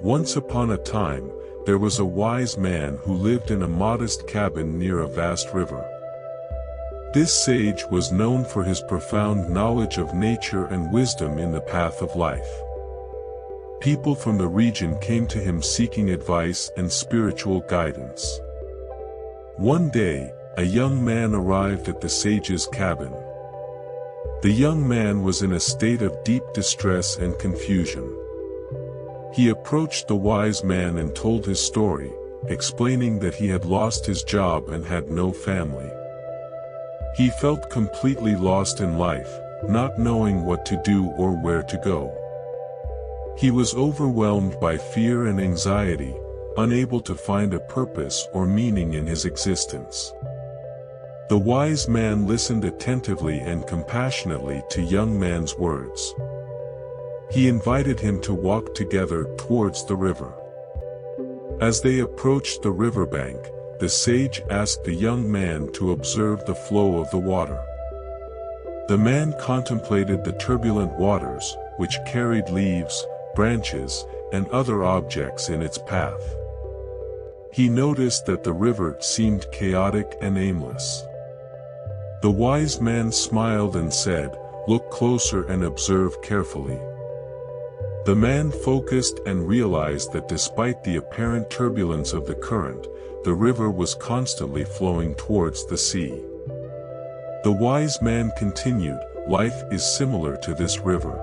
Once upon a time, there was a wise man who lived in a modest cabin near a vast river. This sage was known for his profound knowledge of nature and wisdom in the path of life. People from the region came to him seeking advice and spiritual guidance. One day, a young man arrived at the sage's cabin. The young man was in a state of deep distress and confusion. He approached the wise man and told his story, explaining that he had lost his job and had no family. He felt completely lost in life, not knowing what to do or where to go. He was overwhelmed by fear and anxiety, unable to find a purpose or meaning in his existence. The wise man listened attentively and compassionately to young man's words. He invited him to walk together towards the river. As they approached the riverbank, the sage asked the young man to observe the flow of the water. The man contemplated the turbulent waters, which carried leaves, branches, and other objects in its path. He noticed that the river seemed chaotic and aimless. The wise man smiled and said, "Look closer and observe carefully." The man focused and realized that despite the apparent turbulence of the current, the river was constantly flowing towards the sea. The wise man continued, "Life is similar to this river.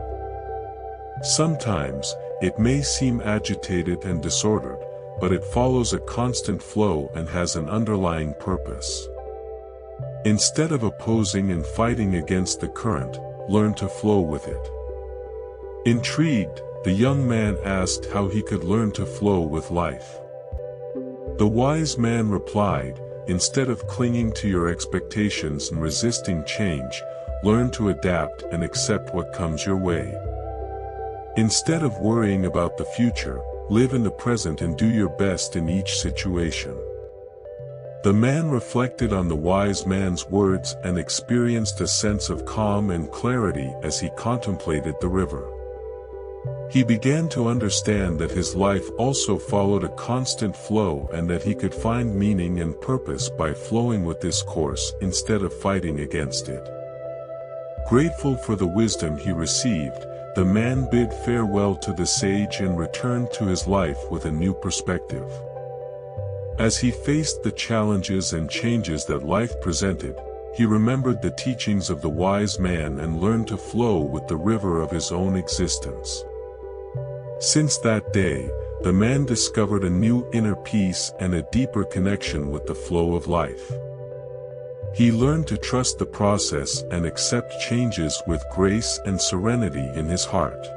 Sometimes, it may seem agitated and disordered, but it follows a constant flow and has an underlying purpose. Instead of opposing and fighting against the current, learn to flow with it." Intrigued, the young man asked how he could learn to flow with life. The wise man replied, "Instead of clinging to your expectations and resisting change, learn to adapt and accept what comes your way. Instead of worrying about the future, live in the present and do your best in each situation." The man reflected on the wise man's words and experienced a sense of calm and clarity as he contemplated the river. He began to understand that his life also followed a constant flow and that he could find meaning and purpose by flowing with this course instead of fighting against it. Grateful for the wisdom he received, the man bid farewell to the sage and returned to his life with a new perspective. As he faced the challenges and changes that life presented, he remembered the teachings of the wise man and learned to flow with the river of his own existence. Since that day, the man discovered a new inner peace and a deeper connection with the flow of life. He learned to trust the process and accept changes with grace and serenity in his heart.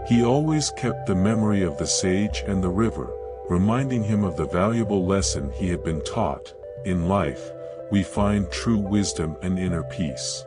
He always kept the memory of the sage and the river, reminding him of the valuable lesson he had been taught. In life, we find true wisdom and inner peace.